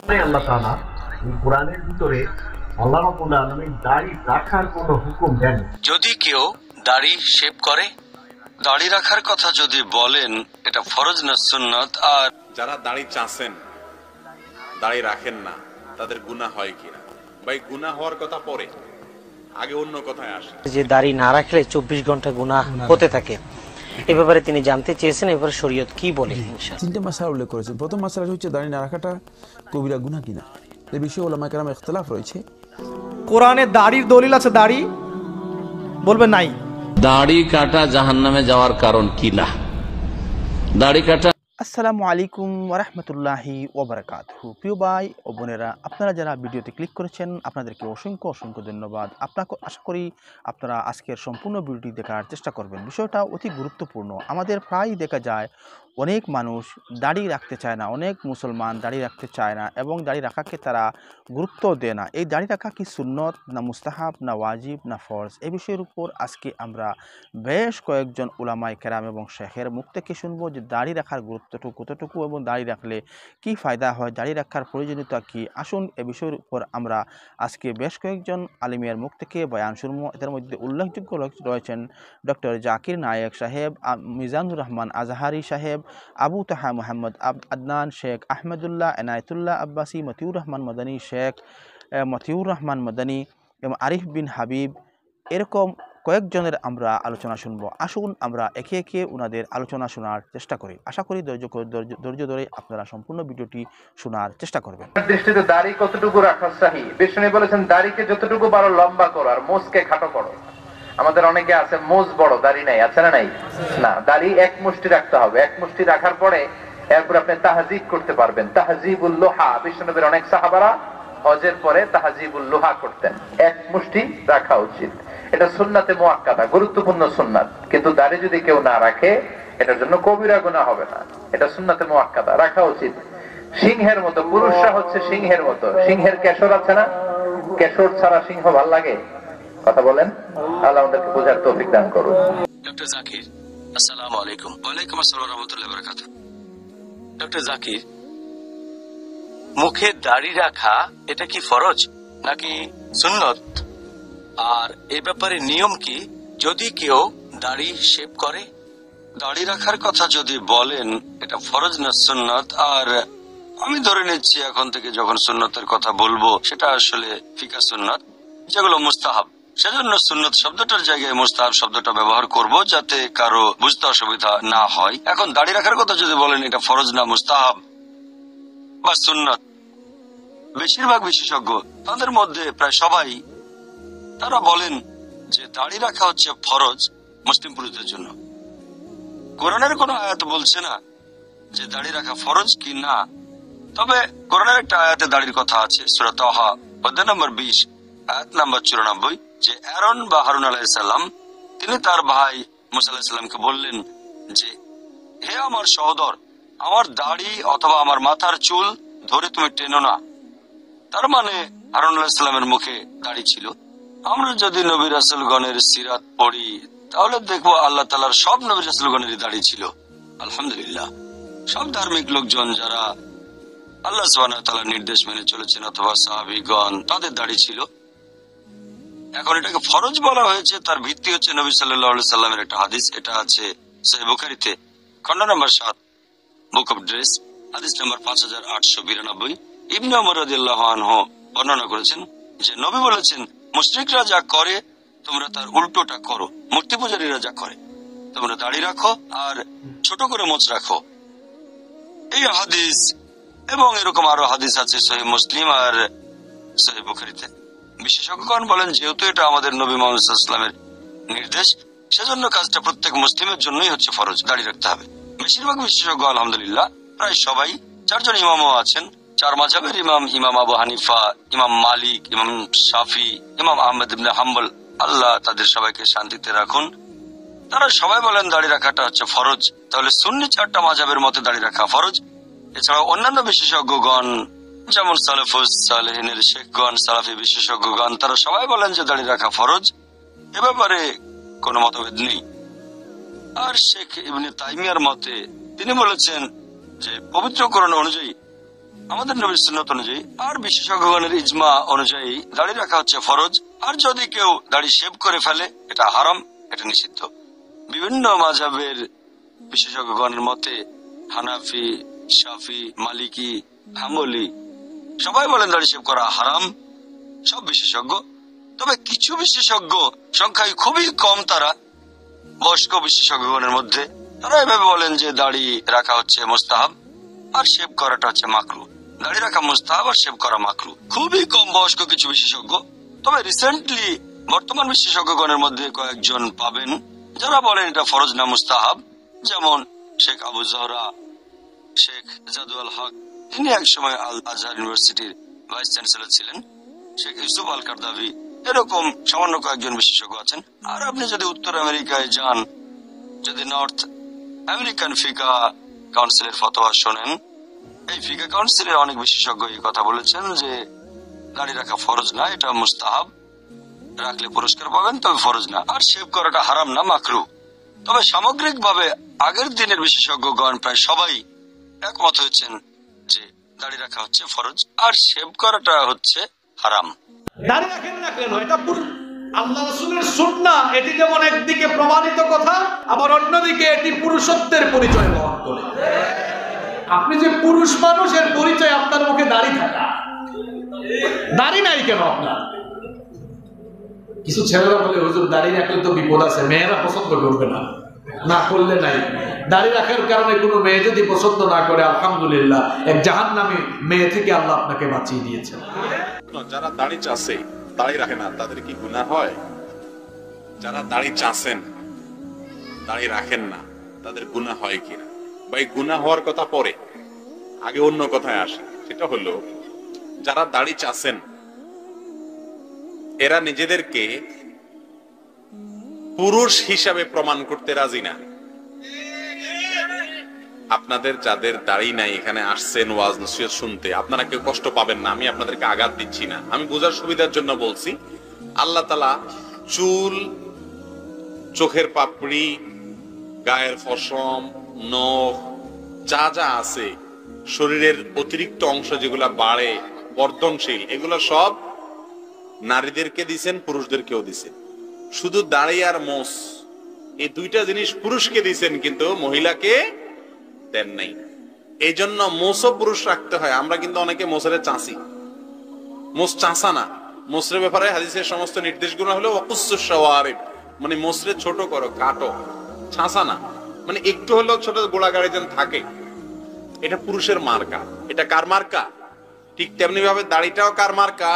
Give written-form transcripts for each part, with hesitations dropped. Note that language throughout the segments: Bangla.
আল্লাহ তাআলা কোরআনের ভিতরে আল্লাহ রাব্বুল আলামিন দাড়ি রাখার কোনো হুকুম দেন। যদি কেউ দাড়ি শেভ করে, দাড়ি রাখার কথা যদি বলেন এটা ফরজ না সুন্নাত। আর যারা দাড়ি চাচ্ছেন দাড়ি রাখেন না, তাদের গুনাহ হয় কিনা? ভাই, গুনাহ হওয়ার কথা পরে, আগে অন্য কথায় আসে। যে দাড়ি না রাখলে 24 ঘন্টা গুনাহ হতে থাকে, এই ব্যাপারে তিনি জানতে চেয়েছেন এবার শরীয়ত কি বলে। তিনটে মাসলা উল্লেখ করেছেন। প্রথম মাসলা হচ্ছে দাড়ি না রাখাটা কবিরা গুনাহ কিনা, এই বিষয়ে উলামায়ে কেরাম ইখতিলাফ রয়েছে। কোরআনে দাড়ির দলিল আছে, দাড়ি বলবে নাই। দাড়ি কাটা জাহান্নামে যাওয়ার কারণ কি না? দাড়ি কাটা। আসসালামু আলাইকুম ওয়া রাহমাতুল্লাহি ওয়া বারাকাতুহু। প্রিয় ভাই ও বোনেরা, আপনারা যারা ভিডিওতে ক্লিক করেছেন আপনাদেরকে অসংখ্য অসংখ্য ধন্যবাদ। আপনাকে আশা করি আপনারা আজকের সম্পূর্ণ ভিডিওটি দেখার চেষ্টা করবেন। বিষয়টা অতি গুরুত্বপূর্ণ। আমাদের প্রায় দেখা যায় অনেক মানুষ দাড়ি রাখতে চায় না, অনেক মুসলমান দাড়ি রাখতে চায় না এবং দাড়ি রাখাকে তারা গুরুত্ব দেয় না। এই দাড়ি রাখা কি সুন্নত না মুস্তাহাব না ওয়াজিব না ফরজ, এই বিষয়ের উপর আজকে আমরা বেশ কয়েকজন উলামায়ে কেরাম এবং শেখের মুখ থেকে শুনবো যে দাড়ি রাখার গুরুত্বটুকু কতটুকু এবং দাড়ি রাখলে কি ফায়দা হয়, দাড়ি রাখার প্রয়োজনীয়তা কি। আসুন এ বিষয়ের উপর আমরা আজকে বেশ কয়েকজন আলিমের মুখ থেকে বয়ান শুনবো। এদের মধ্যে উল্লেখযোগ্য রয়েছেন ডক্টর জাকির নায়েক সাহেব, মিজানুর রহমান আজহারি সাহেব, আবু তাহা মোহাম্মদ আদনান, শেখ আহমেদুল্লাহ এনায়েতুল্লাহ আব্বাসী, মতিউর রহমান মদনী, শেখ মতিউর রহমান মদনী এবং আরিফ বিন হাবিব, এরকম কয়েকজনের আমরা আলোচনা শুনবো। আসুন আমরা একে একে ওনাদের আলোচনা শোনার চেষ্টা করি। আশা করি ধৈর্য ধরে আপনারা সম্পূর্ণ ভিডিওটি শোনার চেষ্টা করবেন। দৃষ্টিতে দাড়ি কতটুকু রাখা সহি? বিষ্ণু বলেছেন দাড়িকে যতটুকু পারো লম্বা করো আর মোজকে খাটো করো। আমাদের অনেকে আছে মোজ বড়, দাড়ি নাই, আছে না নাই? না, দাড়ি এক মুষ্টি রাখতে হবে। এক মুষ্টি রাখার পরে এরপর আপনি তাহজিব করতে পারবেন। তাহজিবুল লোহা, বিষ্ণুনবীর অনেক সাহাবারা হজের পরে তাহজিবুল লোহা করতেন। এক মুষ্টি রাখা উচিত, এটা সুন্নাতে মুআক্কাদা, গুরুত্বপূর্ণ সুন্নাত। কিন্তু দাড়ি যদি কেউ না রাখে এটার জন্য কবিরা গুনাহ হবে না, এটা সুন্নাতে মুআক্কাদা, রাখা উচিত। সিংহের মতো, পুরুষরা হচ্ছে সিংহের মতো। সিংহের কেশর আছে না? কেশর ছাড়া সিংহ ভাল লাগে? কথা বলেন। আল্লাহ আমাদেরকে বোঝার তৌফিক দান করুন। ডক্টর জাকির, আসসালামু আলাইকুম। ওয়ালাইকুম আসসালাম ওয়া রাহমাতুল্লাহি ওয়া বারাকাতুহু। ডক্টর জাকির, মুখে দাড়ি রাখা এটা কি ফরজ নাকি সুন্নত? আর এই ব্যাপারে নিয়ম কি যদি কেউ দাড়ি শেভ করে? দাড়ি রাখার কথা যদি বলেন এটা ফরজ না সুন্নত। আর আমি ধরে নিচ্ছি এখন থেকে যখন সুন্নতের কথা বলবো সেটা আসলে ফিকা সুন্নত, যেগুলো মুস্তাহাব। সেজন্য সুন্নত শব্দটার জায়গায় মুস্তাহাব শব্দটা ব্যবহার করব যাতে কারো বুঝতে অসুবিধা না হয়। এখন দাড়ি রাখার কথা যদি বলেন এটা ফরজ না মুস্তাহাব বা সুন্নত, বেশিরভাগ বিশেষজ্ঞ তাদের মধ্যে প্রায় সবাই তারা বলেন যে দাড়ি রাখা হচ্ছে ফরজ মুসলিম পুরুষদের জন্য। কোরআনের কোনো আয়াত বলছে না যে দাড়ি রাখা ফরজ কি না। তবে কোরআনের একটা আয়াতে দাড়ির কথা আছে, সূরা তাহা অধ্যায় নম্বর 20 আয়াত নম্বর 94, যে আরন বা হারুন আলাইহিস সালাম তিনি তার ভাই মুসা আলাইহিস সালামকে বললেন যে হে আমার সহোদর, আমার দাড়ি অথবা আমার মাথার চুল ধরে তুমি টেনো না। তার মানে হারুন আলাইহিস সালামের মুখে দাড়ি ছিল। আমরা যদি নবী রাসূলগণের সিরাত পড়ি তাহলে দেখবো আল্লাহ তাআলার সব নবী রাসূলগণেরই দাড়ি ছিল। আলহামদুলিল্লাহ, সব ধার্মিক লোকজন যারা আল্লাহ সুবহানাহু ওয়া তাআলার নির্দেশ মেনে চলেছেন অথবা সাহাবীগণ, তাদের দাড়ি ছিল। এখন এটাকে ফরজ বলা হয়েছে, তার ভিত্তি হচ্ছে নবী সাল্লাল্লাহু আলাইহি সাল্লামের একটা হাদিস। এটা আছে সহিহ বুখারীতে খণ্ড নম্বর 7 বুক অফ ড্রেস, হাদিস নম্বর 5892। ইবনে ওমর রাদিয়াল্লাহু আনহু বর্ণনা করেছেন যে নবী বলেছেন, মুশরিকরা যা করে তোমরা তার উল্টোটা করো, মূর্তি পূজারীরা যা করে তোমরা দাড়ি রাখো আর ছোট করে মোচ রাখো। এই হাদিস এবং এরকম আরো হাদিস আছে সহিহ মুসলিম আর সহিহ বুখারীতে। বিশেষজ্ঞগণ বলেন যেহেতু এটা আমাদের নবী মুহাম্মদ সাল্লাল্লাহু আলাইহি ওয়াসাল্লামের নির্দেশ, সেজন্য কাজটা প্রত্যেক মুসলিমের জন্যই হচ্ছে ফরজ, দাড়ি রাখতে হবে। বেশিরভাগ বিশেষজ্ঞ আলহামদুলিল্লাহ প্রায় সবাই, 4 জন ইমামও আছেন, 4 মাযহাবের ইমাম, ইমাম আবু হানিফা, ইমাম মালিক, ইমাম শাফি, ইমাম আহমদ ইবনে হাম্বল, আল্লাহ তাদের সবাইকে শান্তিতে রাখুন, তারা সবাই বলেন দাড়ি রাখাটা হচ্ছে ফরজ। তাহলে সুন্নি 4টা মাযহাবের মতে দাড়ি রাখা ফরজ। এছাড়াও অন্যান্য বিশেষজ্ঞগণ যেমন সালেফুস সালেহিনের শেখগণ, সালাফি বিশেষজ্ঞগণ, তারা সবাই বলেন যে দাড়ি রাখা ফরজ। এ ব্যাপারে কোনো মতভেদ নেই। আর শেখ ইবনে তাইমিয়ার মতে তিনি বলেছেন যে পবিত্র কোরআন অনুযায়ী আমাদের নবীর সুন্নত অনুযায়ী আর বিশেষজ্ঞগণের ইজমা অনুযায়ী দাড়ি রাখা হচ্ছে ফরজ। আর যদি কেউ দাড়ি শেভ করে ফেলে এটা হারাম, এটা নিষিদ্ধ। বিভিন্ন মাযহাবের বিশেষজ্ঞগণের মতে হানাফি, শাফি, মালিকি, হাম্বলি সবাই বলেন দাড়ি শেভ করা হারাম, সব বিশেষজ্ঞ। তবে কিছু বিশেষজ্ঞ, সংখ্যায় খুবই কম তারা, বয়স্ক বিশেষজ্ঞগণের মধ্যে, তারা এভাবে বলেন যে দাড়ি রাখা হচ্ছে মুস্তাহাব আর শেভ করাটা হচ্ছে মাকরুহ। দাড়ি রাখা মুস্তাহাব আর শেভ করা মাকরুহ। খুবই কম বয়স্ক কিছু বিশেষজ্ঞ। তবে রিসেন্টলি বর্তমান বিশেষজ্ঞগণের মধ্যে কয়েকজন পাবেন যারা বলেন এটা ফরজ না মুস্তাহাব, যেমন শেখ আবু জহরা, শেখ জাদুয়াল হক, তিনি একসময় আল আজহার ইউনিভার্সিটির ভাইস চ্যান্সেলর ছিলেন, শেখ ইউসুফ আল কারদাভি, এরকম সামান্য কয়েকজন বিশেষজ্ঞ আছেন। আর আপনি যদি উত্তর আমেরিকায় যান, যদি নর্থ আমেরিকান ফিকা কাউন্সিলের ফতোয়া শোনেন, এই ফিকা কাউন্সিলের অনেক বিশেষজ্ঞ এই কথা বলেছেন যে দাড়ি রাখা ফরজ না, এটা মুস্তাহাব, রাখলে পুরস্কার পাবেন, তবে ফরজ না। আর শেভ করাটা হারাম না, মাকরুহ। তবে সামগ্রিকভাবে আগের দিনের বিশেষজ্ঞগণ প্রায় সবাই একমত হয়েছেন যে দাড়ি রাখা হচ্ছে ফরজ আর শেভ করাটা হচ্ছে হারাম। দাড়ি রাখেন না কেন? এটা আল্লাহ রাসূলের সুন্নাহ। এটি যেমন একদিকে প্রমাণিত কথা, আবার অন্যদিকে এটি পুরুষত্বের পরিচয় বহন করে। আপনি যে পুরুষ মানুষের পরিচয় আপনার মুখে দাড়ি থাকা, দাড়ি নাই কেন আপনার? কিছু ছেলেরা বলে হুজুর দাড়ি রাখলে তো বিপদ আছে, মেয়েরা পছন্দ করবে না, না করলে নাই। দাড়ি রাখার কারণে কোনো মেয়ে যদি পছন্দ না করে, আলহামদুলিল্লাহ, এক জাহান্নামী মেয়ে থেকে আল্লাহ আপনাকে বাঁচিয়ে দিয়েছেন। যারা দাড়ি চাষে দাড়ি রাখে না তাদের কি গুনাহ হয়? যারা দাড়ি চাষেন দাড়ি রাখেন না তাদের গুনাহ হয় কিনা? ভাই গুনাহ হওয়ার কথা পরে, আগে অন্য কথায় আসে। সেটা হলো যারা দাড়ি চাষেন এরা নিজেদেরকে পুরুষ হিসাবে প্রমাণ করতে রাজি না। আপনাদের যাদের দাড়ি নাই এখানে আসছেন ওয়াজ নসিহত শুনতে, আপনারা কেউ কষ্ট পাবেন না, আমি আপনাদেরকে আঘাত দিচ্ছি না, আমি বোঝার সুবিধার জন্য বলছি। আল্লাহ তাআলা চুল, চোখের পাপড়ি, গায়ের পশম, নখ, যা যা আছে, শরীরের অতিরিক্ত অংশ যেগুলা বাড়ে, বর্ধনশীল, এগুলো সব নারীদেরকে দিছেন, পুরুষদেরকেও দিছেন। শুধু দাড়ি আর মোস, এই দুইটা জিনিস পুরুষকে দিছেন, কিন্তু মহিলাকে দেন নাই। এই জন্য মোসও পুরুষ রাখতে হয়। আমরা কিন্তু অনেকে মোসরে চাঁচি, মোস চাঁচা না। মোসরের ব্যাপারে হাদিসের সমস্ত নির্দেশগুলো হলো ওয়াকুসুস শাওয়ারিব, মানে মোসরে ছোট করো, কাটো, ছাঁচা না, মানে একটু হলেও ছোট গোড়া গাড়ি যেন থাকে। এটা পুরুষের মার্কা। এটা কার মার্কা? ঠিক তেমনি ভাবে দাড়িটাও কার মার্কা?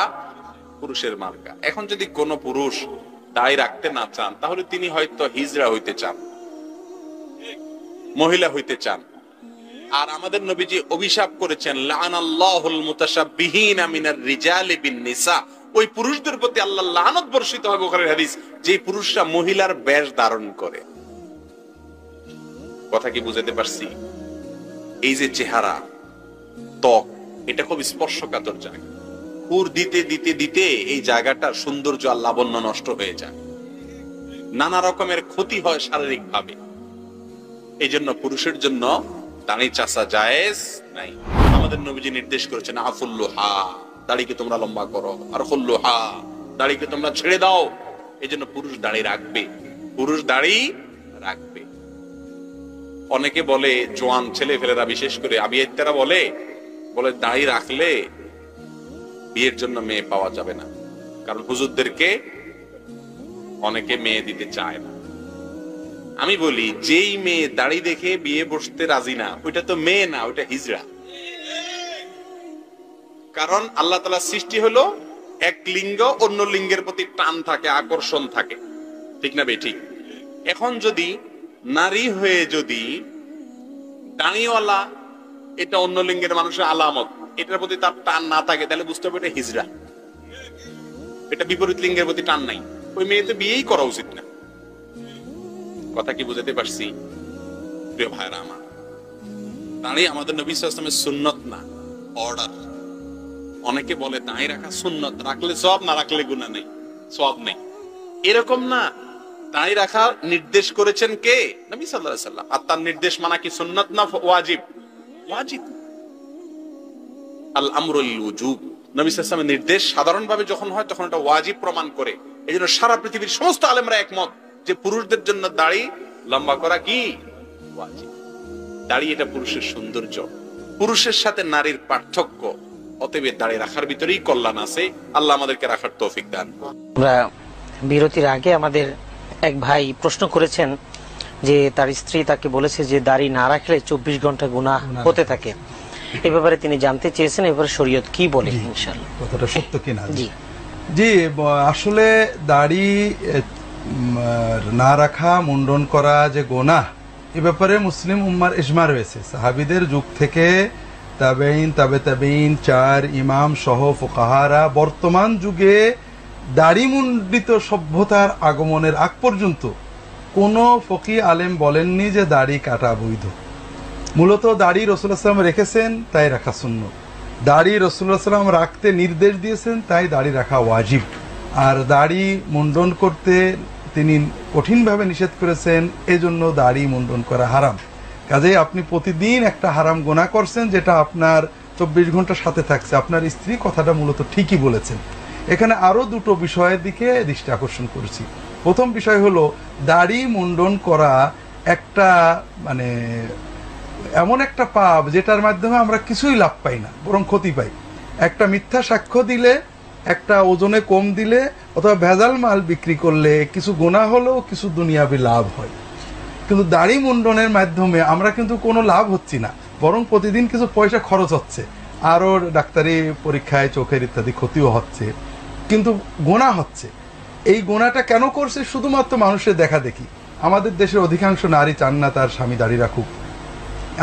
পুরুষের মার্কা। এখন যদি কোনো পুরুষ দাড়ি রাখতে না চান, তাহলে তিনি হয়তো হিজড়া হইতে চান, মহিলা হইতে চান। আর আমাদের নবীজি অভিশাপ করেছেন লাআনাল্লাহুল মুতাশাব্বিহিনা মিনার রিজালি বিন নিসা, ওই পুরুষদের প্রতি আল্লাহ লানত বর্ষিত হয়, বুখারীর হাদিস, যে পুরুষরা মহিলার বেশ ধারণ করে। কথা কি বুঝাতে পারছি? এই যে চেহারা, ত্বক, এটা খুব স্পর্শকাতর জায়গা। হুর দিতে দিতে দিতে এই জায়গাটার সৌন্দর্য আর লাবণ্য নষ্ট হয়ে যায়, নানা রকমের ক্ষতি হয় শারীরিক ভাবে। এই জন্য পুরুষের জন্য দাড়ি চাষা জায়েজ নাই। আমাদের নবীজি নির্দেশ করেছেন আফুল্লুহা, দাড়িকে তোমরা লম্বা করো, আর খুল্লুহা, দাড়িকে তোমরা ছেড়ে দাও। এই জন্য পুরুষ দাড়ি রাখবে, পুরুষ দাড়ি রাখবে। অনেকে বলে, জোয়ান ছেলে ফেলেরা বিশেষ করে আবিয়াইতেরা বলে দাড়ি রাখলে বিয়ের জন্য মেয়ে পাওয়া যাবে না, কারণ হুজুরদেরকে অনেকে মেয়ে দিতে চায় না। আমি বলি, যেই মেয়ে দাড়ি দেখে বিয়ে বসতে রাজি না, ওইটা তো মেয়ে না, ওইটা হিজড়া। কারণ আল্লাহ তাআলার সৃষ্টি হলো এক লিঙ্গ অন্য লিঙ্গের প্রতি টান থাকে, আকর্ষণ থাকে, ঠিক না বেঠিক? এখন যদি নারী হয়ে যদি দাড়িওয়ালা, এটা অন্য লিঙ্গের মানুষের আলামত, এটার প্রতি তার টান না থাকে, তাহলে বুঝতে হবে এটা হিজড়া, এটা বিপরীত লিঙ্গের প্রতি টান নাই, ওই মেয়েতে বিয়েই করা উচিত না। কথা কি বুঝাতে পারছি? প্রিয় ভাইরা আমার, দাড়ি আমাদের নবী সাল্লাল্লাহু আলাইহি ওয়াসাল্লামের সুন্নত না, অর্ডার। অনেকে বলে দাড়ি রাখা সুন্নত, রাখলে সওয়াব, না রাখলে গুনাহ নেই, সওয়াব নেই। এরকম না, দাড়ি রাখা নির্দেশ করেছেন কে? নবী সাল্লাল্লাহু আলাইহি ওয়াসাল্লাম। আর তার নির্দেশ মানা কি সুন্নত না ওয়াজিব? ওয়াজিব। আল আমরুল উজুব, নবী সাল্লাল্লাহু আলাইহি ওয়াসাল্লামের নির্দেশ সাধারণভাবে যখন হয় তখন এটা ওয়াজিব প্রমাণ করে। এই জন্য সারা পৃথিবীর সমস্ত আলেমরা একমত যে পুরুষদের জন্য দাড়ি লম্বা করা কি ওয়াজিব। দাড়ি এটা পুরুষের সৌন্দর্য, পুরুষের সাথে নারীর পার্থক্য, অতএব দাড়ি রাখার ভিতরেই কল্যাণ আছে। আল্লাহ আমাদেরকে রাখার তৌফিক দান। আমরা বিরতির আগে আমাদের এক ভাই প্রশ্ন করেছেন যে তার স্ত্রী তাকে বলেছে যে দাড়ি না রাখলে 24 ঘন্টা গুনাহ হতে থাকে। এই ব্যাপারে তিনি জানতে চেয়েছেন এবারে শরীয়ত কি বলে। ইনশাআল্লাহ কথাটা সত্য কিনা? জি জি, আসলে দাড়ি না রাখা, মুন্ডন করা যে গোনাহ, এ ব্যাপারে মুসলিম উম্মার ইজমা রয়েছে। সাহাবীদের যুগ থেকে তাবেইন, তাবেইন, 4 ইমাম সহ ফুকাহারা বর্তমান যুগে দাড়ি মুন্ডিত সভ্যতার আগমনের আগ পর্যন্ত কোনো ফকি আলেম বলেননি যে দাড়ি কাটা বৈধ। মূলত দাড়ি রাসূলুল্লাহ সাল্লাল্লাহু আলাইহি ওয়াসাল্লাম রেখেছেন, তাই রাখা সুন্নাত। দাড়ি রাসূলুল্লাহ সাল্লাল্লাহু আলাইহি ওয়াসাল্লাম রাখতে নির্দেশ দিয়েছেন, তাই দাড়ি রাখা ওয়াজিব। আর দাড়ি মুন্ডন করতে তিনি কঠিনভাবে নিষেধ করেছেন, এজন্য দাড়ি মুন্ডন করা হারাম। কাজেই আপনি প্রতিদিন একটা হারাম গুনাহ করছেন, যেটা আপনার 24 ঘন্টা সাথে থাকছে। আপনার স্ত্রী কথাটা মূলত ঠিকই বলেছেন। এখানে আরো দুটো বিষয়ের দিকে দৃষ্টি আকর্ষণ করেছি। প্রথম বিষয় হলো, দাড়ি মুন্ডন করা একটা মানে এমন একটা পাপ যেটার মাধ্যমে আমরা কিছুই লাভ পাই না, বরং ক্ষতি পাই। একটা মিথ্যা সাক্ষ্য দিলে, একটা ওজনে কম দিলে, অথবা ভেজাল মাল বিক্রি করলে কিছু গুনাহ হলেও কিছু দুনিয়াবি লাভ হয়। কিন্তু দাড়ি মুন্ডনের মাধ্যমে আমরা কিন্তু কোনো লাভ হচ্ছি না, বরং প্রতিদিন কিছু পয়সা খরচ হচ্ছে, আরও ডাক্তারি পরীক্ষায় চোখের ইত্যাদি ক্ষতিও হচ্ছে, কিন্তু গুনাহ হচ্ছে। এই গুনাহটা কেন করছে? শুধুমাত্র মানুষের দেখা দেখি। আমাদের দেশের অধিকাংশ নারী চান না তার স্বামী দাড়ি রাখুক,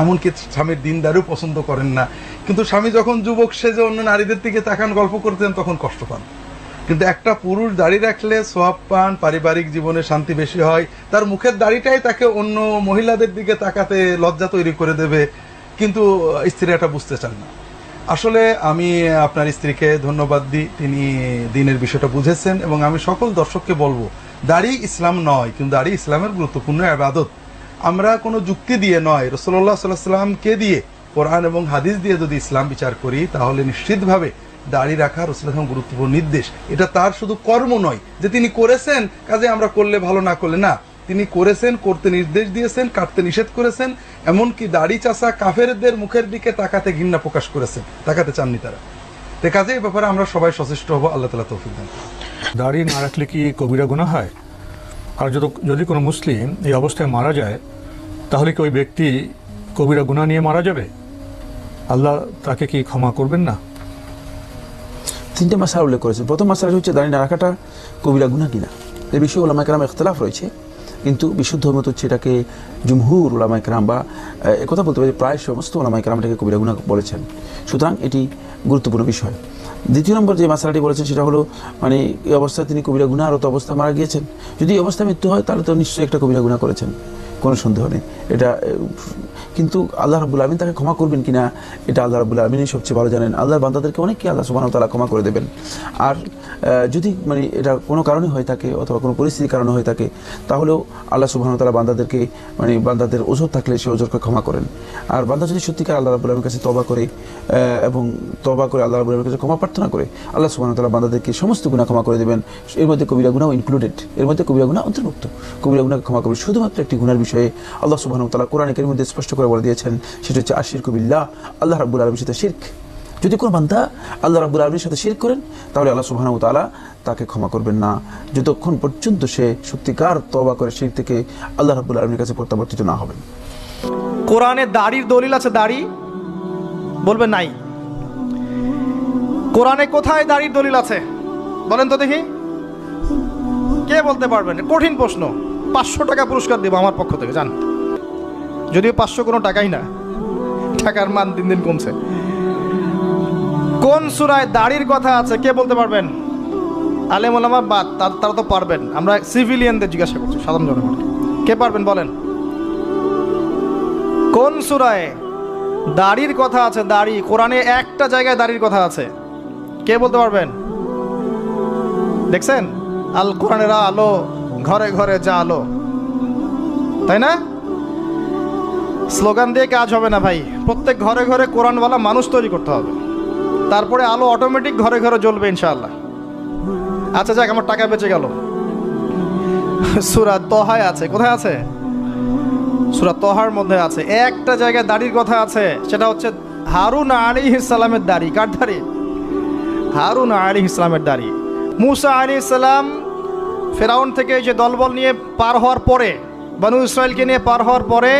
এমনকি স্বামীর দিনদারও পছন্দ করেন না। কিন্তু স্বামী যখন যুবক সেজে অন্য নারীদের দিকে তাকান, গল্প করতেন, তখন কষ্ট পান। কিন্তু একটা পুরুষ দাড়ি রাখলে সোয়াব পান, পারিবারিক জীবনে শান্তি বেশি হয়। তার মুখের দাড়িটাই তাকে অন্য মহিলাদের দিকে তাকাতে লজ্জা তৈরি করে দেবে, কিন্তু স্ত্রী এটা বুঝতে চান না। আসলে আমি আপনার স্ত্রীকে ধন্যবাদ দিই, তিনি দিনের বিষয়টা বুঝেছেন। এবং আমি সকল দর্শককে বলবো, দাড়ি ইসলাম নয়, কিন্তু দাড়ি ইসলামের গুরুত্বপূর্ণ ইবাদত। আমরা কোনো যুক্তি দিয়ে নয়, রাসূলুল্লাহ সাল্লাল্লাহু আলাইহি ওয়াসাল্লামকে দিয়ে, কোরআন এবং হাদিস দিয়ে যদি ইসলাম বিচার করি, তাহলে নিশ্চিতভাবে দাড়ি রাখা রাসূলুল্লাহ গুরুত্বপূর্ণ নির্দেশ। এটা তার শুধু কর্ম নয় যে তিনি করেছেন, কাজে আমরা করলে ভালো, না করলে না। তিনি করেছেন, করতে নির্দেশ দিয়েছেন, কাটতে নিষেধ করেছেন। এমনকি দাড়ি চাষা কাফেরদের মুখের দিকে তাকাতে ঘৃণা প্রকাশ করেছেন, তাকাতে চাননি তারা। তো কাজে এই ব্যাপারে আমরা সবাই সচেষ্ট হব। আল্লাহ তাআলা তৌফিক দান। দাড়ি না রাখলে কি কবিরা গুনাহ হয়? আর যদি কোনো মুসলিম এই অবস্থায় মারা যায়, তাহলে কি ওই ব্যক্তি কবিরা গুনাহ নিয়ে মারা যাবে? আল্লাহ তাকে কি ক্ষমা করবেন না? 3টে মাসলা উল্লেখ করেছেন। প্রথম মাসলা হচ্ছে দাড়ি না রাখাটা কবিরা গুনাহ কিনা। এই বিষয়ে উলামায়ে কেরাম ইখতিলাফ রয়েছে, কিন্তু বিশুদ্ধ মত হচ্ছে এটাকে জুমহুর উলামায়ে কেরাম বা একথা বলতে পারি প্রায় সমস্ত উলামায়ে কেরাম এটাকে কবিরা গুনাহ বলেছেন। সুতরাং এটি গুরুত্বপূর্ণ বিষয়। দ্বিতীয় নম্বর যে মাসলাটি বলেছেন সেটা হলো, মানে এই অবস্থায় তিনি কবিরা গুনাহরত অবস্থায় মারা গিয়েছেন। যদি এই অবস্থায় মৃত্যু হয় তাহলে তো নিশ্চয়ই একটা কবিরা গুনাহ করেছেন, কোনো সন্দেহ নেই এটা। কিন্তু আল্লাহ রাব্বুল আলামিন তাকে ক্ষমা করবেন কিনা, এটা আল্লাহ রাব্বুল আলামিনই সবচেয়ে ভালো জানেন। আল্লাহর বান্দাদেরকে অনেককে আল্লাহ সুবহানাহু ওয়া তাআলা ক্ষমা করে দেবেন। আর যদি মানে এটা কোনো কারণে হয়ে থাকে অথবা কোনো পরিস্থিতির কারণে হয়ে থাকে, তাহলেও আল্লাহ সুবহানাহু ওয়া তাআলা বান্দাদেরকে মানে বান্দাদের ওজর থাকলে সে ওজরকে ক্ষমা করেন। আর বান্দা যদি সত্যিকার আল্লাহ রাব্বুল আলামিনের কাছে তওবা করে এবং তওবা করে আল্লাহ রাব্বুল আলামিনের কাছে ক্ষমা প্রার্থনা করে, আল্লাহ সুবহানাহু ওয়া তাআলা বান্দাদেরকে সমস্ত গুনাহ ক্ষমা করে দেবেন। এর মধ্যে কবিরা গুনাহ ইনক্লুডেড, এর মধ্যে কবিরা গুনাহ অন্তর্ভুক্ত। কবিরা গুনাহকে ক্ষমা করবেন। শুধুমাত্র একটি গুনার বিষয়ে আল্লাহ সুবহানাহু ওয়া তাআলা কোরআনে কারীমের মধ্যে স্পষ্ট করে বলে দিয়েছেন, সেটা হচ্ছে আশিরকু বিল্লাহ, আল্লাহ রাব্বুল আলামিনের সাথে শিরক। যদি কোনো বান্দা আল্লাহ রাব্বুল আলামিনের সাথে শিরক করেন, তাহলে আল্লাহ সুবহানাহু ওয়া তাআলা তাকে ক্ষমা করবেন না, যতক্ষণ পর্যন্ত সে সত্যিকার তওবা করে শিরক থেকে আল্লাহ রাব্বুল আলামিনের কাছে প্রত্যাবর্তিত না হবেন। কোরআনে দাড়ির দলিল আছে? দাড়ি বলবেন নাই। কোরআনে কোথায় দাড়ির দলিল আছে বলেন তো দেখি, কে বলতে পারবেন? কঠিন প্রশ্ন। 500 টাকা পুরস্কার দেব আমার পক্ষ থেকে, জান। যদিও 500 কোনো টাকাই না, টাকার মান দিন দিন কমছে। কোন সূরায় দাড়ির কথা আছে কে বলতে পারবেন? আলেম ওলামা বাদ, তারা তো পারবেন। আমরা সিভিলিয়ানদের জিজ্ঞাসা করছি, সাধারণ জনগণ কে পারবেন বলেন? কোন সূরায় দাড়ির কথা আছে? দাড়ি কোরআনে একটা জায়গায় দাড়ির কথা আছে, কে বলতে পারবেন? দেখছেন আল কোরআনের আলো ঘরে ঘরে যা আলো, তাই না? স্লোগান দিয়ে কাজ হবে না ভাই, প্রত্যেক ঘরে ঘরে কোরআনওয়ালা মানুষ তৈরি করতে হবে। তারপরে আলো অটোমেটিক ঘরে ঘরে জ্বলবে ইনশাআল্লাহ। আচ্ছা যাক, আমার টাকা বেঁচে গেল। সূরা তহায় আছে, কোথায় আছে? সূরা তহার মধ্যে আছে, একটা জায়গায় দাড়ির কথা আছে, সেটা হচ্ছে হারুন আলাইহিস সালামের দাড়ি। কার দাড়ি? হারুন আলাইহিস সালামের দাড়ি। মুসা আলাইহিস সালাম ফেরাউন থেকে যে দলবল নিয়ে পার হওয়ার পরে, বনু ইসরায়েলকে নিয়ে পার হওয়ার পরে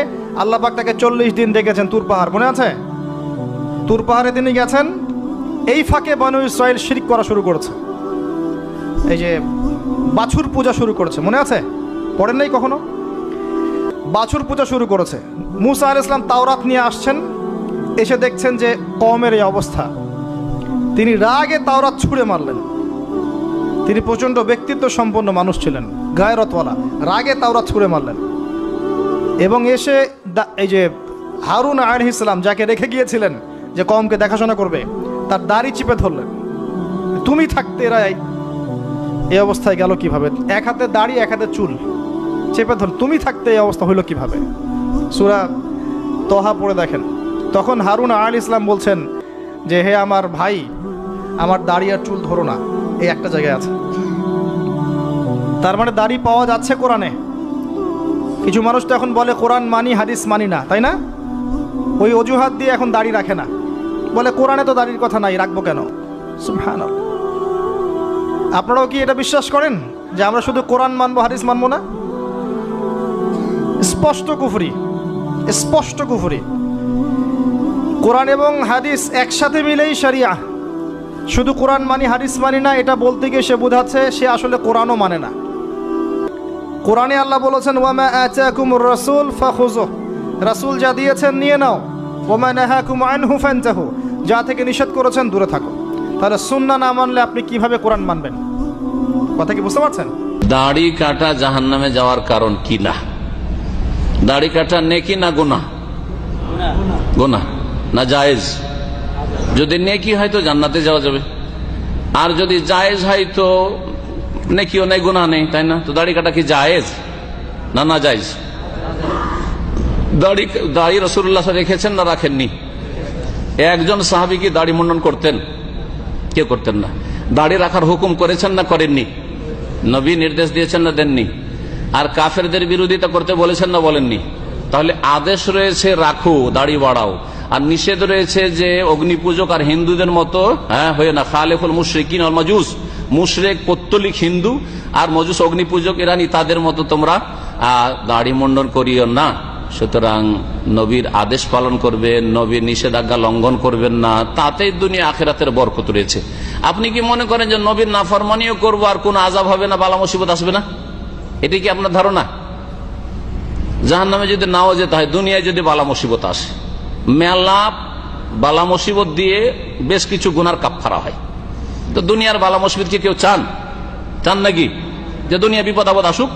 আল্লাহ পাক তাকে 40 দিন ডেকেছেন তুর পাহাড়, মনে আছে? তুর পাহাড়ে তিনি গেছেন। এই ফাঁকে বনু ইসরায়েল শিরক করা শুরু করেছে, এই যে বাছুর পূজা শুরু করেছে, মনে আছে? পড়েন নাই কখনো? বাছুর পূজা শুরু করেছে। মুসা আলাইহিস সালাম তাওরাত নিয়ে আসছেন, এসে দেখছেন যে কওমের এই অবস্থা। তিনি রাগে তাওরাত ছুঁড়ে মারলেন। তিনি প্রচণ্ড ব্যক্তিত্ব সম্পন্ন মানুষ ছিলেন, গায়রতওয়ালা, রাগে তাওরাত ছুঁড়ে মারলেন। এবং এসে এই যে হারুন আলাইহিস সালাম যাকে রেখে গিয়েছিলেন যে কওমকে দেখাশোনা করবে, তার দাড়ি চিপে ধরলেন। তুমি থাকতে এরা এই অবস্থায় গেল কিভাবে? এক হাতে দাড়ি, এক হাতে চুল চেপে ধর, তুমি থাকতে এই অবস্থা হইল কিভাবে? সূরা তহা পড়ে দেখেন। তখন হারুন আলাইহিস সালাম বলছেন যে হে আমার ভাই, আমার দাড়ি আর চুল ধরো না, এই একটা জায়গায় আছে। তার মানে দাড়ি পাওয়া যাচ্ছে কোরআনে। কিছু মানুষ তো এখন বলে কোরআন মানি, হাদিস মানি না, তাই না? ওই অজুহাত দিয়ে এখন দাড়ি রাখে না, বলে কোরআনে তো দাড়ির কথা নাই, রাখবো কেন? সুবহানাল্লাহ। আপনারাও কি এটা বিশ্বাস করেন যে আমরা শুধু কোরআন মানবো, হাদিস মানবো না? স্পষ্ট কুফরি, স্পষ্ট কুফরি। কোরআন এবং হাদিস একসাথে মিলেই শরিয়া। শুধু কোরআন মানি, হাদিস মানি না, এটা বলতে গিয়ে সে বোঝাচ্ছে সে আসলে কোরআনও মানে না। কোরআনে আল্লাহ বলেছেন ওয়ামা আতাকুমুর রাসূল ফাখুযুহ, রাসূল যা দিয়েছেন নিয়ে নাও। ওয়ামা নাহাকুম আনহু ফান্তাহু, যা থেকে নিষেধ করেছেন দূরে থাকো। তাহলে সুন্নাহ না মানলে আপনি কিভাবে কোরআন মানবেন? কথা কি বুঝতে পারছেন? দাড়ি কাটা জাহান্নামে যাওয়ার কারণ কি না? দাড়ি কাটা নেকি না গুনাহ? গুনাহ না জায়েজ? যদি নেকি হয় তো জান্নাতে যাওয়া যাবে, আর যদি জায়েজ হয় তো নেকিও নেই, গুনাহ নেই, তাই না? তো দাড়ি কাটা কি জায়েজ না না জায়েজ? দাড়ি রাসূলুল্লাহ রেখেছেন না রাখেননি? একজন সাহাবী কি দাড়ি মুন্ডন করতেন? কেউ করতেন না। দাড়ি রাখার হুকুম করেছেন না করেননি? নবী নির্দেশ দিয়েছেন না দেননি? আর কাফেরদের বিরোধিতা করতে বলেছেন না বলেননি? তাহলে আদেশ রয়েছে রাখো, দাড়ি বাড়াও, আর নিষেধ রয়েছে যে অগ্নি পূজক আর হিন্দুদের মতো হয়ে না, খালেফুল মুশরিকিন ওয়াল মাজুস, মুশরিক পৌত্তলিক হিন্দু আর মজুস অগ্নি পূজক ইরানি, তাদের মতো তোমরা দাড়ি মুন্ডন করিও না। সুতরাং নবীর আদেশ পালন করবেন, নবীর নিষেধাজ্ঞা লঙ্ঘন করবেন না, তাতেই দুনিয়া আখিরাতের বরকত রয়েছে। আপনি কি মনে করেন যে নবীর নাফরমানিও করবো আর কোন আযাব হবে না, বালা মুসিবত আসবে না? এটি কি আপনার ধারণা? জাহান্নামে যদি নাও যেতে হয়, দুনিয়ায় যদি বালা মুসিবত আসে, মেলা বালা মুসিবত দিয়ে বেশ কিছু গুনার কাফারা হয়। তো দুনিয়ার বালা মুসিবত কি কেউ চান? চান নাকি যে দুনিয়া বিপদ আপদ আসুক?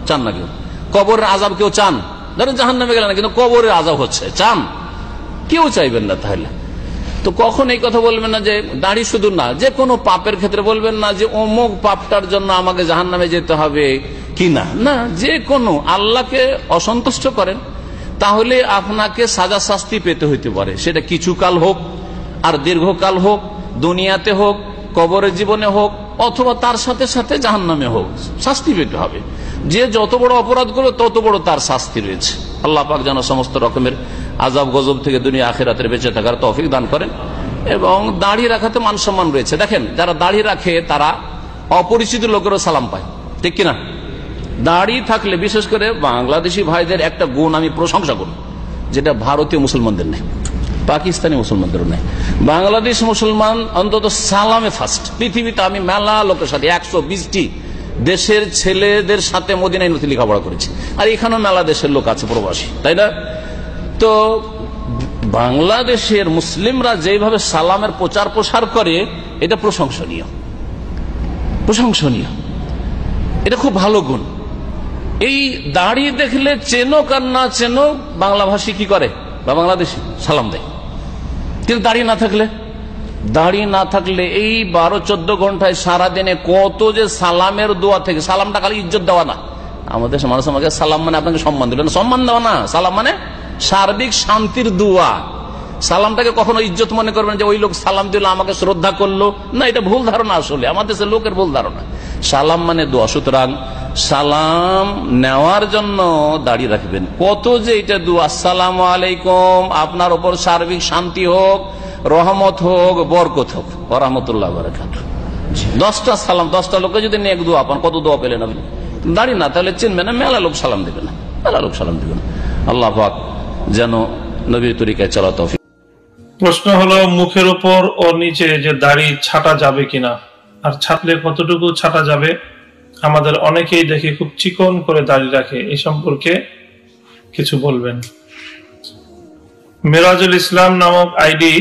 চান না কেউ। কবরের আযাব কেউ চান? ধরেন জাহান্নামে গেলেন কিন্তু কবরের আযাব হচ্ছে, চান? কেউ চাইবেন না। তাহলে তো কখন এই কথা বলবেন না যে দাড়ি শুধু না, যে কোনো পাপের ক্ষেত্রে বলবেন না যে অমুক পাপটার জন্য আমাকে জাহান্নামে যেতে হবে কিনা, না, যে কোনো আল্লাহকে অসন্তুষ্ট করেন তাহলে আপনাকে সাজা শাস্তি পেতে হইতে পারে, সেটা কিছুকাল হোক আর দীর্ঘকাল হোক, দুনিয়াতে হোক, কবরের জীবনে হোক, অথবা তার সাথে সাথে জাহান্নামে হোক, শাস্তি পেতে হবে। যে যত বড় অপরাধ করবে তত বড় তার শাস্তি রয়েছে। আল্লাহ পাক যেন সমস্ত রকমের আযাব গজব থেকে দুনিয়া আখিরাতের বেঁচে থাকার তৌফিক দান করেন। এবং দাড়ি রাখাতে মান সম্মান রয়েছে। দেখেন, যারা দাড়ি রাখে তারা অপরিচিত লোকেরও সালাম পায়, ঠিক কিনা? দাড়ি থাকলে বিশেষ করে বাংলাদেশি ভাইদের একটা গুণ আমি প্রশংসা করব, যেটা ভারতীয় মুসলমানদের নেই, পাকিস্তানি মুসলমানদেরও নেই। বাংলাদেশ মুসলমান অন্তত সালামে ফার্স্ট। পৃথিবীতে আমি মেলা লোকের সাথে 120টি দেশের ছেলেদের সাথে মদিনা ইউনিভার্সিটি লেখাপড়া করেছি, আর এখানেও মেলা দেশের লোক আছে প্রবাসী, তাই না? তো বাংলাদেশের মুসলিমরা যেভাবে সালামের প্রচার প্রসার করে এটা প্রশংসনীয়, প্রশংসনীয়, এটা খুব ভালো গুণ। এই দাড়ি দেখলে চেনো কার না চেনো বাংলা ভাষী কি করে বা বাংলাদেশি সালাম দেয়, কিন্তু দাড়ি না থাকলে এই 12-14 ঘন্টায় সারাদিনে কত যে সালামের দোয়া থেকে, সালামটা খালি ইজ্জত দেওয়া না, আমাদের মানুষ আমাকে সালাম মানে আপনাকে সম্মান দিল না, সম্মান দেওয়া না, সালাম মানে সার্বিক শান্তির দোয়া। সালামটাকে কখনো ইজ্জত মনে করবেন যে ওই লোক সালাম দিল আমাকে শ্রদ্ধা করলো না, এটা ভুল ধারণা। আসলে আমাদের দেশের লোকের ভুল ধারণা। সালাম মানে দোয়া। সুতরাং সালাম নেওয়ার জন্য দাঁড়িয়ে রাখবেন। কত যে এটা দোয়া, আসসালামু আলাইকুম, আপনার উপর সার্বিক শান্তি হোক, রহমত হোক, বরকত হোক, ওয়া রাহমাতুল্লাহি ওয়া বারাকাতুহু। 10টা সালাম, 10টা লোকে যদি নেক দোয়া পান, কত দোয়া পেলেন আপনি? দাঁড়িয়ে না থাকলে চিনবে না, মেলা লোক সালাম দেবে না, মেলা লোক সালাম দেবে না। আল্লাহ পাক যেন নবীর তরিকায় চলা তৌফিক। প্রশ্ন হলো, মুখের উপর ও নিচে যে দাড়ি ছাটা যাবে কিনা, আর ছাটলে কতটুকু ছাটা যাবে? আমাদের অনেকেই দেখি খুব চিকন করে দাড়ি রাখে, এই সম্পর্কে কিছু বলবেন। মিরাজুল ইসলাম নামক আইডি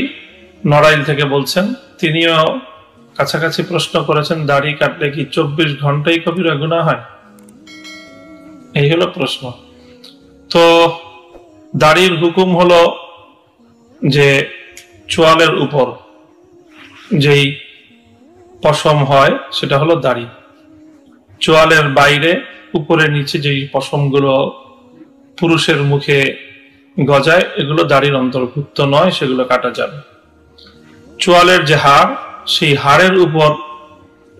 নড়াইল থেকে বলছেন, তিনিও কাছাকাছি প্রশ্ন করেছেন, দাড়ি কাটলে কি 24 ঘন্টাই কবিরা গুনাহ হয়? এই হলো প্রশ্ন। তো দাড়ির হুকুম হলো যে চোয়ালের উপর যেই পশম হয় সেটা হলো দাড়ি। চোয়ালের বাইরে উপরে নিচে যেই পশমগুলো পুরুষের মুখে গজায় এগুলো দাড়ির অন্তর্ভুক্ত নয়, সেগুলো কাটা যাবে। চোয়ালের যে হাড়, সেই হাড়ের উপর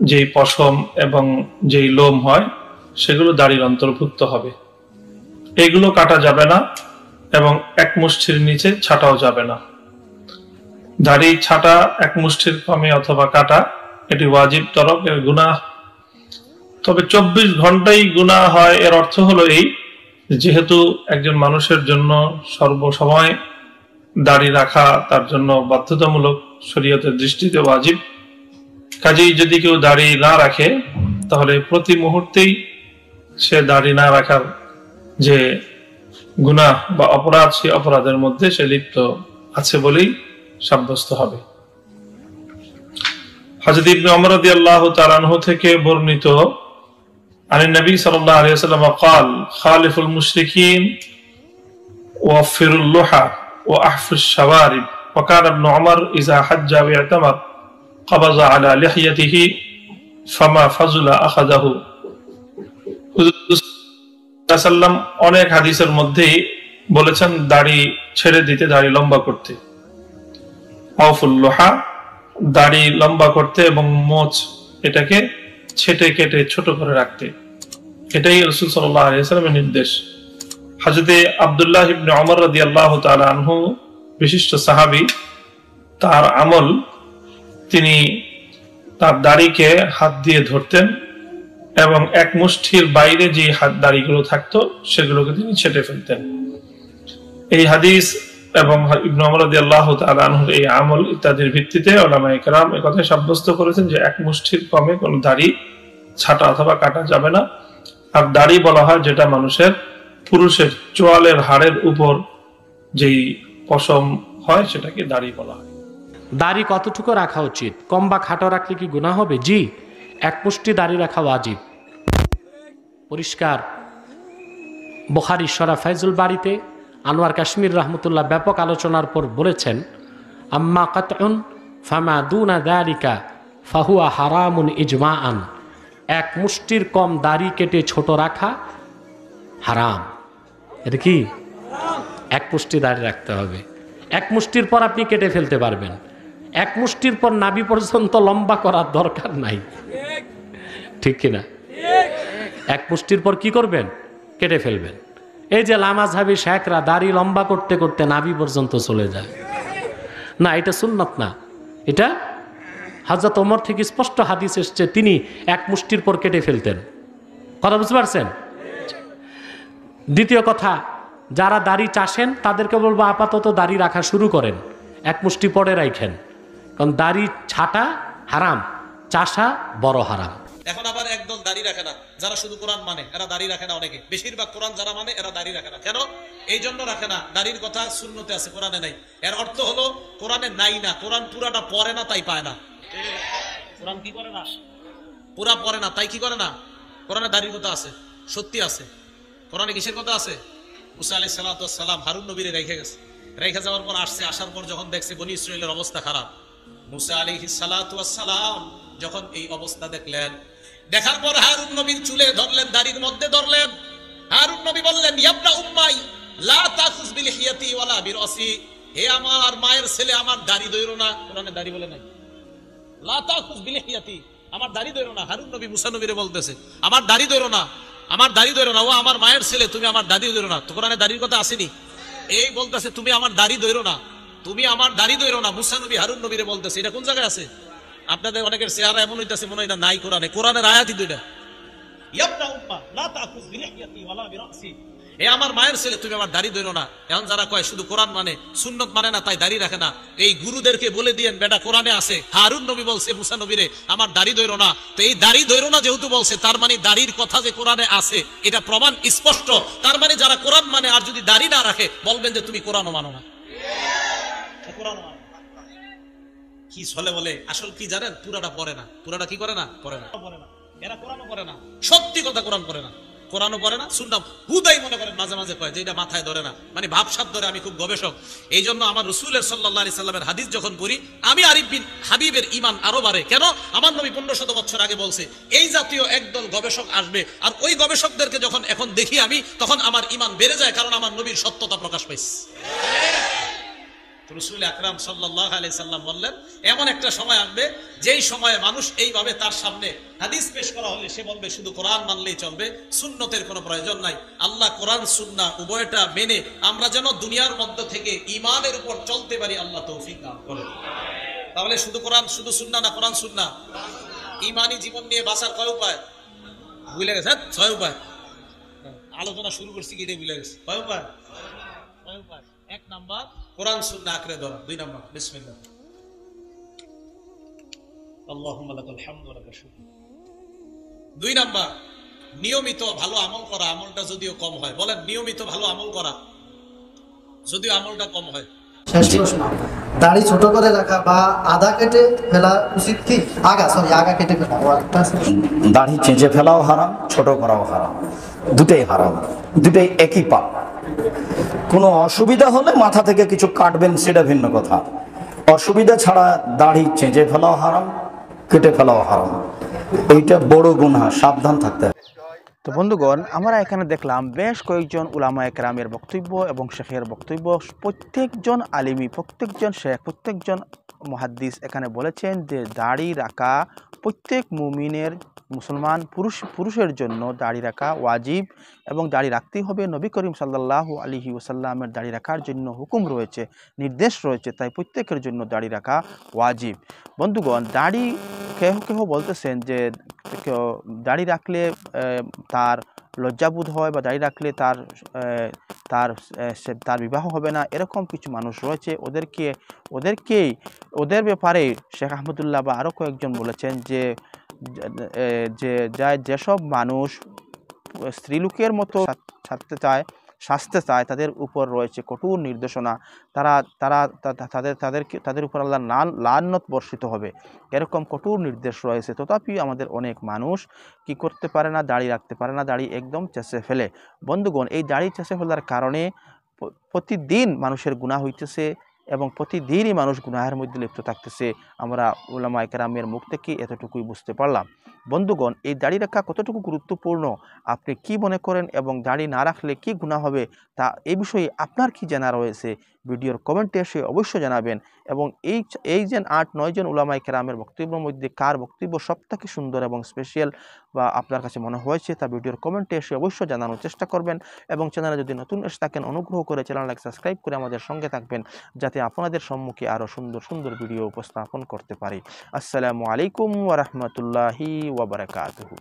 যেই পশম এবং যেই লোম হয় সেগুলো দাড়ির অন্তর্ভুক্ত হবে, এগুলো কাটা যাবে না এবং এক মুষ্টির নিচে ছাটাও যাবে না। দাড়ি ছাটা এক মুষ্টির কমে অথবা কাটা এটি ওয়াজিব তরক, এর গুনাহ। তবে 24 ঘন্টাই গুনাহ হয়, এর অর্থ হলো এই, যেহেতু একজন মানুষের জন্য সর্বসময় দাড়ি রাখা তার জন্য বাধ্যতামূলক, শরীয়তের দৃষ্টিতে ওয়াজিব, কাজেই যদি কেউ দাড়ি না রাখে তাহলে প্রতি মুহূর্তেই সে দাড়ি না রাখার যে গুনাহ বা অপরাধ, সেই অপরাধের মধ্যে সে লিপ্ত আছে বলেই সাব্যস্ত হবে। হযরত ইবনে ওমর রাদিয়াল্লাহু তাআলা আনহু থেকে বর্ণিত, আনিন নবী সাল্লাল্লাহু আলাইহি ওয়াসাল্লাম قال خالف المشركين ووفروا اللحى واحفوا الشوارب وكان ابن عمر اذا حج واعتمر قبض على لحيته فما فضل اخذه। সাল্লাম অনেক হাদিসের মধ্যেই বলেছেন দাড়ি ছেড়ে দিতে, দাড়ি লম্বা করতে, আউফুল লোহা, দাড়ি লম্বা করতে, এবং মোচ এটাকে ছেটে কেটে ছোট করে রাখতে, এটাই রাসূল সাল্লাল্লাহু আলাইহি ওয়াসাল্লামের নির্দেশ। হযরত আব্দুল্লাহ ইবনে ওমর রাদিয়াল্লাহু তাআলা আনহু বিশিষ্ট সাহাবী, তার আমল, তিনি তার দাড়িকে হাত দিয়ে ধরতেন এবং এক মুষ্টির বাইরে যে হাত দাড়িগুলো থাকতো সেগুলোকে তিনি ছেটে ফেলতেন। এই হাদিস এবং ইবনে ওমর রাদিয়াল্লাহু তাআলা আনহুর এই আমল ইত্যাদির ভিত্তিতে উলামায়ে কেরাম এই কথা সাব্যস্ত করেছেন যে এক মুষ্টির কমে কোনো দাড়ি ছাটা অথবা কাটা যাবে না। আর দাড়ি বলা হয় যেটা মানুষের, পুরুষের চোয়ালের হাড়ের উপর যেই পশম হয় সেটাকে দাড়ি বলা হয়। দাড়ি কতটুকু রাখা উচিত? কম বা খাটো রাখলে কি গুনাহ হবে? জি, এক মুষ্টি দাড়ি রাখা ওয়াজিব, পরিষ্কার। বুখারী শরা ফায়জুল বাড়িতে আনোয়ার কাশ্মীর রহমতুল্লাহ ব্যাপক আলোচনার পর বলেছেন, আম্মা কাতউন ফামা দুনা যালিকা ফাহুয়া হারামুন ইজমাআন। এক মুষ্টির কম দাড়ি কেটে ছোট রাখা হারাম। এটা কি? এক মুষ্টি দাড়ি রাখতে হবে। এক মুষ্টির পর আপনি কেটে ফেলতে পারবেন, এক মুষ্টির পর নাভি পর্যন্ত লম্বা করার দরকার নাই, ঠিক কিনা? এক মুষ্টির পর কি করবেন? কেটে ফেলবেন। এই যে লামাযহাবী শেখরা দাড়ি লম্বা করতে করতে নাভি পর্যন্ত চলে যায়, না, এটা সুন্নাত না। এটা হযরত ওমর থেকে স্পষ্ট হাদিস এসছে, তিনি এক মুষ্টির পর কেটে ফেলতেন। কথা বুঝতে পারছেন? দ্বিতীয় কথা, যারা দাড়ি চাষেন তাদেরকে বলবো আপাতত দাড়ি রাখা শুরু করেন, এক মুষ্টি পরে রাখেন, কারণ দাড়ি ছাটা হারাম, চাষা বড় হারাম। এখন আবার একদল দাড়ি রাখে না, যারা শুধু কোরআন মানে এরা দাড়ি রাখে না, অনেকে, বেশিরভাগ কোরআন যারা মানে এরা দাড়ি রাখে না। কেন? এই জন্য রাখে না, দাড়ির কথা সুন্নতে আছে, কোরআনে নাই। এর অর্থ হলো কোরআনে নাই না, কোরআন পুরাটা পড়ে না তাই পায় না। কোরআন কি করে না? পুরা পড়ে না তাই কি করে না? কোরআনে দাড়ির কথা আছে, সত্যি আছে। কোরআনে কিসের কথা আছে? মুসা আলাইহিস সালাতু ওয়াস সালাম হারুন নবীরে রেখে গেছে, রেখে যাওয়ার পর আসছে, আসার পর যখন দেখছে বনি ইসরাঈলের অবস্থা খারাপ, মুসা আলাইহিস সালাতু ওয়াস সালাম যখন এই অবস্থা দেখলেন, দেখার পর হারুন নবীর চুলে ধরলেন, দাড়ির মধ্যে ধরলেন। হারুন নবী বললেন, ইয়া ইবনা উম্মাই লা তাখুজ বিলিহিয়াতি ওয়ালা বিরাসি, হে আমার মায়ের ছেলে আমার দাড়ি ধইরো না, কোরআনে দাড়ি বলে নাই, লা তাখুজ বিলিহিয়াতি, আমার দাড়ি ধইরো না। হারুন নবী মুসা নবীরে বলতেছে আমার দাড়ি ধইরো না, আমার দাড়ি ধইরো না, ও আমার মায়ের ছেলে তুমি আমার দাড়ি ধইরো না। তো কোরআনে দাড়ির কথা আসেনি, এই বলতেছে তুমি আমার দাড়ি ধইরো না, তুমি আমার দাড়ি ধইরো না। মুসা নবী হারুন নবীরে বলতেছে, এটা কোন জায়গায় আছে? আপনাদের অনেকের চেহারা এমন হইতাছে মনে হয় না নাই কোরআনে, কোরআনের আয়াতই দুইটা। ইয়াবনা উম্মা লা তাখুজ বিলিহিয়াতি ওয়ালা বিরাসি, এ আমার মায়ের ছেলে তুমি আমার দাড়ি ধরো না। এখন যারা কয় শুধু কোরআন মানে সুন্নত মানে না তাই দাড়ি রাখে না, এই গুরুদেরকে বলে দিয়েন বেটা কোরআনে আছে হারুন নবী বলছে মুসা নবীরে আমার দাড়ি ধরো না। তো এই দাড়ি ধরো না যেহেতু বলছে তার মানে দাড়ির কথা যে কোরআনে আছে এটা প্রমাণ স্পষ্ট। তার মানে যারা কোরআন মানে আর যদি দাড়ি না রাখে বলবেন যে তুমি কোরআনও মানো না। কোরআন কি চলে বলে আসল কি জানেন? পুরাটা পড়ে না, পুরাটা কি করে না, পড়ে না, এরা কোরআনও পড়ে না, সত্যি কথা কোরআন পড়ে না, কোরআনও পড়ে না, শুনলাম হুদাই মনে করেন মাঝে মাঝে কয় যে এটা মাথায় ধরে না, মানে ভাবসাব ধরে আমি খুব গবেষক। এই জন্য আমার রাসূলের সাল্লাল্লাহু আলাইহি সাল্লামের হাদিস যখন পড়ি আমি আরিফ বিন হাবিবের ঈমান আরো বাড়ে। কেন? আমার নবী 1500 বছর আগে বলছে এই জাতীয় একদল গবেষক আসবে, আর ওই গবেষকদেরকে যখন এখন দেখি আমি তখন আমার ঈমান বেড়ে যায়, কারণ আমার নবীর সত্যতা প্রকাশ পাইছে। রাসূল আকরাম সাল্লাল্লাহু আলাইহি সাল্লাম বললেন এমন একটা সময় আসবে যেই সময়ে মানুষ এইভাবে তার সামনে হাদিস পেশ করা হলে সে বলবে শুধু কোরআন মানলেই চলবে, সুন্নতের কোনো প্রয়োজন নাই। আল্লাহ কোরআন সুন্নাহ উভয়টা মেনে আমরা যেন দুনিয়ার মধ্য থেকে ঈমানের উপর চলতে পারি, আল্লাহ তৌফিক দান করেন। তাহলে শুধু কোরআন শুধু সুন্নাহ না, কোরআন সুন্নাহ। ঈমানি জীবন নিয়ে বাঁচার কয় উপায় ভুলে গেছে? 6 উপায় আলোচনা শুরু করছি কি ভুলে গেছে? কয় উপায়? 6 উপায়। 1 নাম্বার কোরআন সুন্নাহ আঁকড়ে ধরা, 2 নাম্বার বিসমিল্লাহ আল্লাহুম্মা লাকাল হামদু ওয়া লাকাল শুকর, 2 নাম্বার নিয়মিত ভালো আমল করা, আমলটা যদিও কম হয়। বলেন নিয়মিত ভালো আমল করা যদিও আমলটা কম হয়। শেষ প্রশ্ন, দাড়ি ছোট করে রাখা বা আধা কেটে ফেলা উচিত কি? আগা কেটে ফেলা। দাড়ি চেঁচে ফেলাও হারাম, ছোট করাও হারাম, দুটেই হারাম, দুটেই একই পাপ। কোনো অসুবিধা হলে মাথা থেকে কিছু কাটবেন সেটা ভিন্ন কথা, অসুবিধা ছাড়া দাড়ি চেঁচে ফেলাও হারাম, কেটে ফেলাও হারাম, এইটা বড় গুনাহ, সাবধান থাকতে হবে। তো বন্ধুগণ, আমরা এখানে দেখলাম বেশ কয়েকজন উলামায়ে কেরামের বক্তব্য এবং শেখের বক্তব্য। প্রত্যেকজন আলিমি, প্রত্যেকজন শেখ, প্রত্যেকজন মুহাদ্দিস এখানে বলেছেন যে দাড়ি রাখা প্রত্যেক মুমিনের, মুসলমান পুরুষের জন্য দাড়ি রাখা ওয়াজিব এবং দাড়ি রাখতেই হবে। নবী করিম সাল্লাল্লাহু আলাইহি ওয়াসাল্লামের দাড়ি রাখার জন্য হুকুম রয়েছে, নির্দেশ রয়েছে, তাই প্রত্যেকের জন্য দাড়ি রাখা ওয়াজিব। বন্ধুগণ, দাড়ি কেহ বলতেছেন যে দাড়ি রাখলে তার লজ্জাবোধ হয় বা দাড়ি রাখলে তার বিবাহ হবে না, এরকম কিছু মানুষ রয়েছে। ওদের ব্যাপারে শেখ আহমদুল্লাহ বা আরও কয়েকজন বলেছেন যেসব মানুষ স্ত্রীলোকের মতো সাজতে চায় তাদের উপর রয়েছে কঠোর নির্দেশনা, তাদের উপর আল্লাহ লানত বর্ষিত হবে, এরকম কঠোর নির্দেশ রয়েছে। তথাপি আমাদের অনেক মানুষ কি করতে পারে না, দাড়ি রাখতে পারে না, দাড়ি একদম চেঁচে ফেলে। বন্ধুগণ, এই দাড়ি চেঁচে ফেলার কারণে প্রতিদিন মানুষের গুনাহ হইতেছে এবং প্রতিদিনই মানুষ গুনাহের মধ্যে লিপ্ত থাকতেছে। আমরা উলামায়ে কেরামের মুখ থেকে এতটুকুই বুঝতে পারলাম। বন্ধুগণ, এই দাড়ি রাখা কতটুকু গুরুত্বপূর্ণ আপনি কি মনে করেন এবং দাড়ি না রাখলে কি গুনাহ হবে তা এই বিষয়ে আপনার কি জানা রয়েছে ভিডিওর কমেন্টে এসে অবশ্যই জানাবেন। এবং এই যে 8-9 জন উলামায়ে কেরামের বক্তব্যের মধ্যে কার বক্তব্য সবথেকে সুন্দর এবং স্পেশাল বা আপনার কাছে মনে হয়েছে তা ভিডিওর কমেন্টে এসে অবশ্যই জানানোর চেষ্টা করবেন। এবং চ্যানেলে যদি নতুন এসে থাকেন অনুগ্রহ করে চ্যানেলটাকে সাবস্ক্রাইব করে আমাদের সঙ্গে থাকবেন, যাতে আপনাদের সম্মুখে আরও সুন্দর সুন্দর ভিডিও উপস্থাপন করতে পারি। আসসালামু আলাইকুম ওয়া রাহমাতুল্লাহি ওয়া বারাকাতুহু।